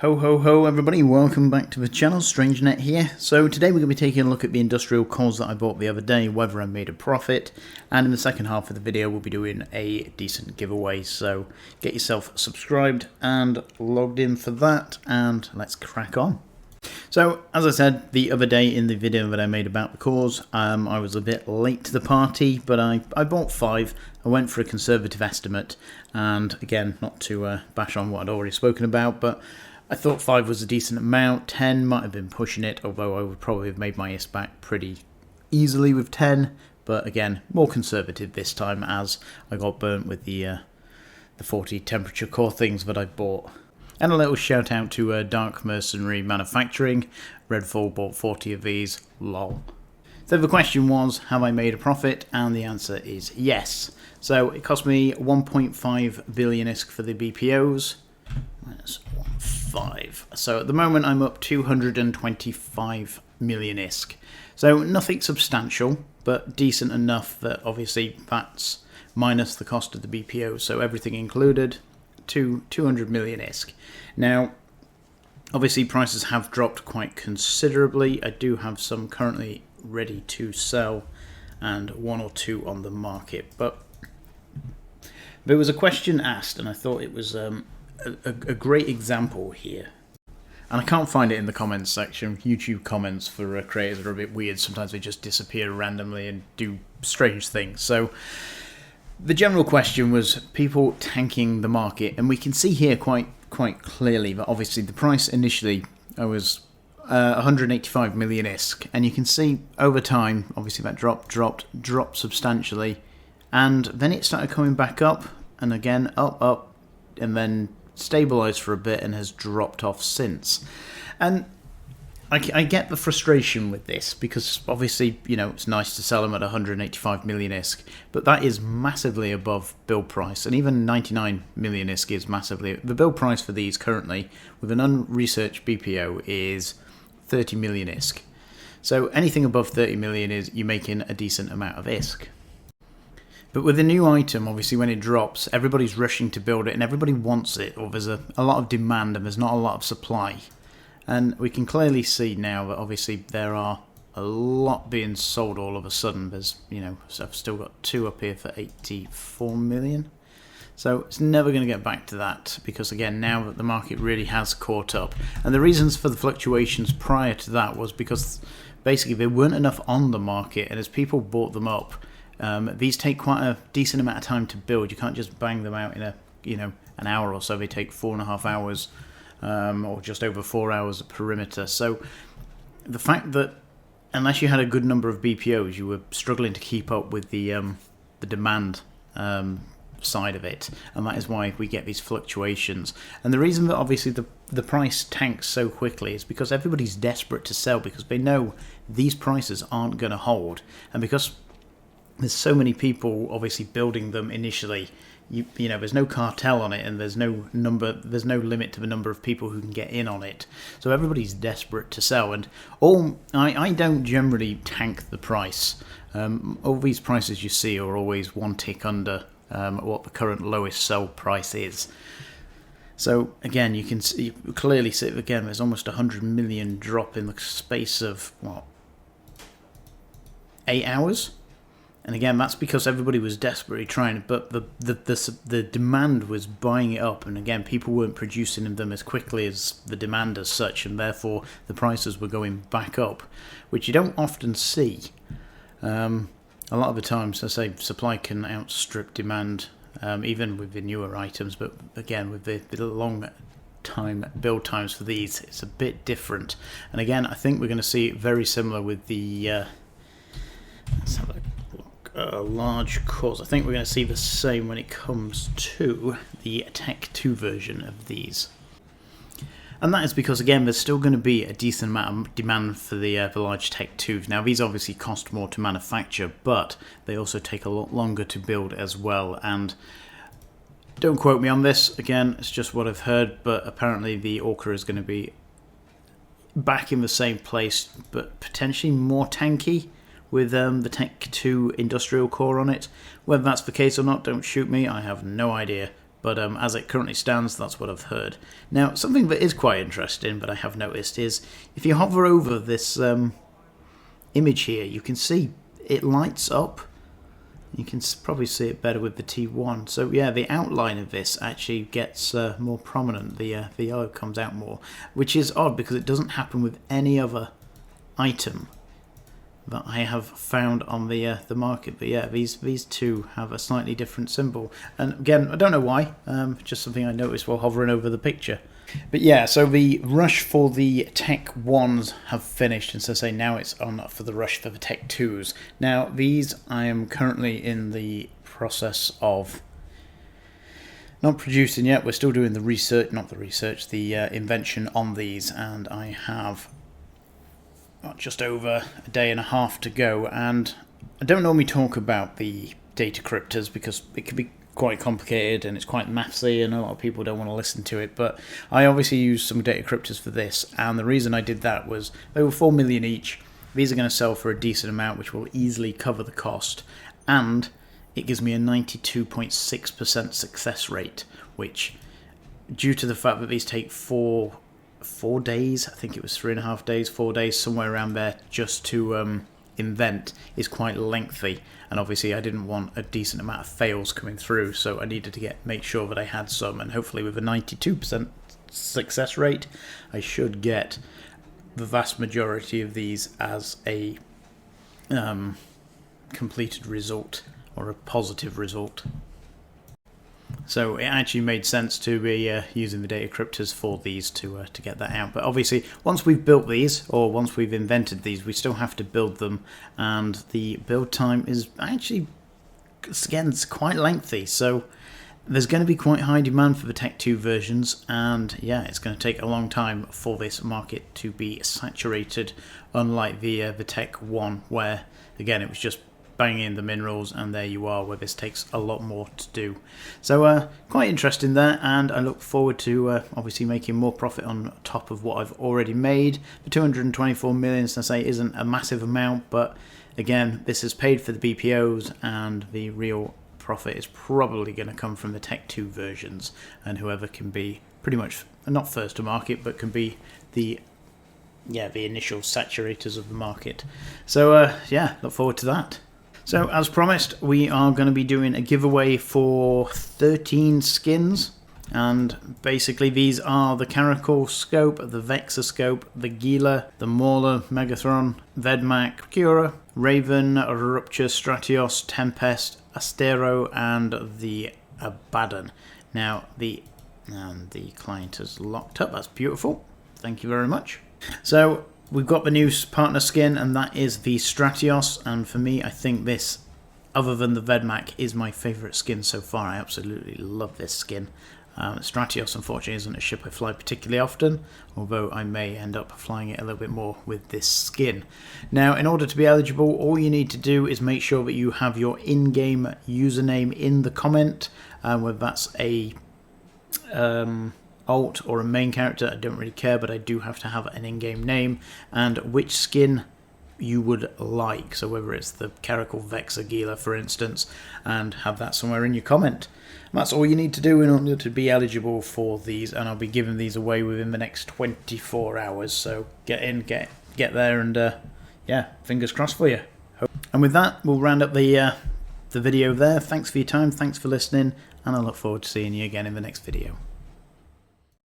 Ho ho ho everybody, welcome back to the channel, StrangeNet here. So today we're going to be taking a look at the industrial cores that I bought the other day, whether I made a profit, and in the second half of the video we'll be doing a decent giveaway, so get yourself subscribed and logged in for that, and let's crack on. So, as I said the other day in the video that I made about the cores, I was a bit late to the party, but I bought 5. I went for a conservative estimate, and again, not to bash on what I'd already spoken about, but I thought 5 was a decent amount. 10 might have been pushing it, although I would probably have made my IS back pretty easily with 10, but again, more conservative this time as I got burnt with the 40 temperature core things that I bought. And a little shout out to Dark Mercenary Manufacturing. Redfall bought 40 of these, lol. So the question was, have I made a profit? And the answer is yes. So it cost me 1.5 billion ISK for the BPOs. Minus 1.5. So at the moment I'm up 225 million ISK. So nothing substantial, but decent enough that obviously that's minus the cost of the BPO. So everything included, 200 million ISK. Now, obviously prices have dropped quite considerably. I do have some currently ready to sell and 1 or 2 on the market. But there was a question asked and I thought it was a great example here. And I can't find it in the comments section. YouTube comments for creators are a bit weird. Sometimes they just disappear randomly and do strange things. So the general question was people tanking the market, and we can see here quite clearly that obviously the price initially was 185 million ISK, and you can see over time obviously that dropped substantially, and then it started coming back up, and again up, and then stabilized for a bit and has dropped off since. And I get the frustration with this because obviously, you know, it's nice to sell them at 185 million ISK, but that is massively above build price, and even 99 million ISK is massively. The build price for these currently with an unresearched BPO is 30 million ISK. So anything above 30 million is you're making a decent amount of ISK. But with a new item, obviously when it drops, everybody's rushing to build it and everybody wants it, or there's a lot of demand and there's not a lot of supply. And we can clearly see now that obviously there are a lot being sold all of a sudden. There's, you know, I've still got 2 up here for 84 million. So it's never going to get back to that because again, now that the market really has caught up. And the reasons for the fluctuations prior to that was because basically there weren't enough on the market, and as people bought them up, these take quite a decent amount of time to build. You can't just bang them out in an hour or so. They take 4.5 hours. Or just over 4 hours at perimeter. So the fact that unless you had a good number of BPOs, you were struggling to keep up with the demand side of it, and that is why we get these fluctuations. And the reason that obviously the price tanks so quickly is because everybody's desperate to sell because they know these prices aren't going to hold, and because there's so many people obviously building them initially. You know, there's no cartel on it, and there's no limit to the number of people who can get in on it. So everybody's desperate to sell, and I don't generally tank the price. All these prices you see are always one tick under what the current lowest sell price is. So again, you can clearly see again. There's almost 100 million drop in the space of what, 8 hours. And again, that's because everybody was desperately trying, but the demand was buying it up, and again, people weren't producing them as quickly as the demand as such, and therefore the prices were going back up, which you don't often see. A lot of the times, I say, supply can outstrip demand, even with the newer items, but again, with the long time build times for these, it's a bit different. And again, I think we're going to see it very similar with the let's have a large cores. I think we're going to see the same when it comes to the Tech 2 version of these. And that is because, again, there's still going to be a decent amount of demand for the large Tech 2s. Now, these obviously cost more to manufacture, but they also take a lot longer to build as well. And don't quote me on this, again, it's just what I've heard, but apparently the Orca is going to be back in the same place, but potentially more tanky, with the Tech 2 industrial core on it. Whether that's the case or not, don't shoot me, I have no idea. But as it currently stands, that's what I've heard. Now, something that is quite interesting, but I have noticed, is if you hover over this image here, you can see it lights up. You can probably see it better with the T1. So yeah, the outline of this actually gets more prominent. The yellow comes out more, which is odd because it doesn't happen with any other item that I have found on the market. But yeah, these two have a slightly different symbol, and again, I don't know why. Just something I noticed while hovering over the picture. But yeah, so the rush for the Tech 1s have finished, and so say now it's on for the rush for the Tech 2s. Now these I am currently in the process of not producing yet. We're still doing the research, not the research, the invention on these, and I have just over a day and a half to go. And I don't normally talk about the data cryptors because it can be quite complicated and it's quite mathsy and a lot of people don't want to listen to it, but I obviously used some data cryptors for this, and the reason I did that was they were 4 million each. These are going to sell for a decent amount, which will easily cover the cost, and it gives me a 92.6% success rate, which, due to the fact that these take four days, I think it was 3.5 days, 4 days, somewhere around there, just to invent, is quite lengthy. And obviously I didn't want a decent amount of fails coming through, so I needed to make sure that I had some, and hopefully with a 92% success rate I should get the vast majority of these as a completed result or a positive result. So it actually made sense to be using the data cryptors for these to get that out. But obviously, once we've built these, or once we've invented these, we still have to build them, and the build time is actually, again, it's quite lengthy. So there's going to be quite high demand for the Tech 2 versions, and yeah, it's going to take a long time for this market to be saturated, unlike the Tech 1, where, again, it was just banging in the minerals and there you are, where this takes a lot more to do. So quite interesting there, and I look forward to obviously making more profit on top of what I've already made. The 224 million, as I say, isn't a massive amount, but again, this is paid for the BPOs, and the real profit is probably going to come from the Tech 2 versions, and whoever can be pretty much not first to market, but can be the initial saturators of the market. So yeah, look forward to that. So as promised, we are going to be doing a giveaway for 13 skins, and basically these are the Caracal Scope, the Vexor Scope, the Gila, the Mauler Megathron, Vedmak, Cura, Raven, Rupture, Stratios, Tempest, Astero, and the Abaddon. Now the client is locked up, that's beautiful, thank you very much. So we've got the new partner skin, and that is the Stratios, and for me, I think this, other than the Vedmak, is my favourite skin so far. I absolutely love this skin. Stratios, unfortunately, isn't a ship I fly particularly often, although I may end up flying it a little bit more with this skin. Now, in order to be eligible, all you need to do is make sure that you have your in-game username in the comment, whether that's a alt or a main character, I don't really care, but I do have to have an in-game name, and which skin you would like, so whether it's the Caracal Vexor Gila, for instance, and have that somewhere in your comment. And that's all you need to do in order to be eligible for these, and I'll be giving these away within the next 24 hours, so get in, get there, and yeah, fingers crossed for you. And with that, we'll round up the video there. Thanks for your time, thanks for listening, and I look forward to seeing you again in the next video.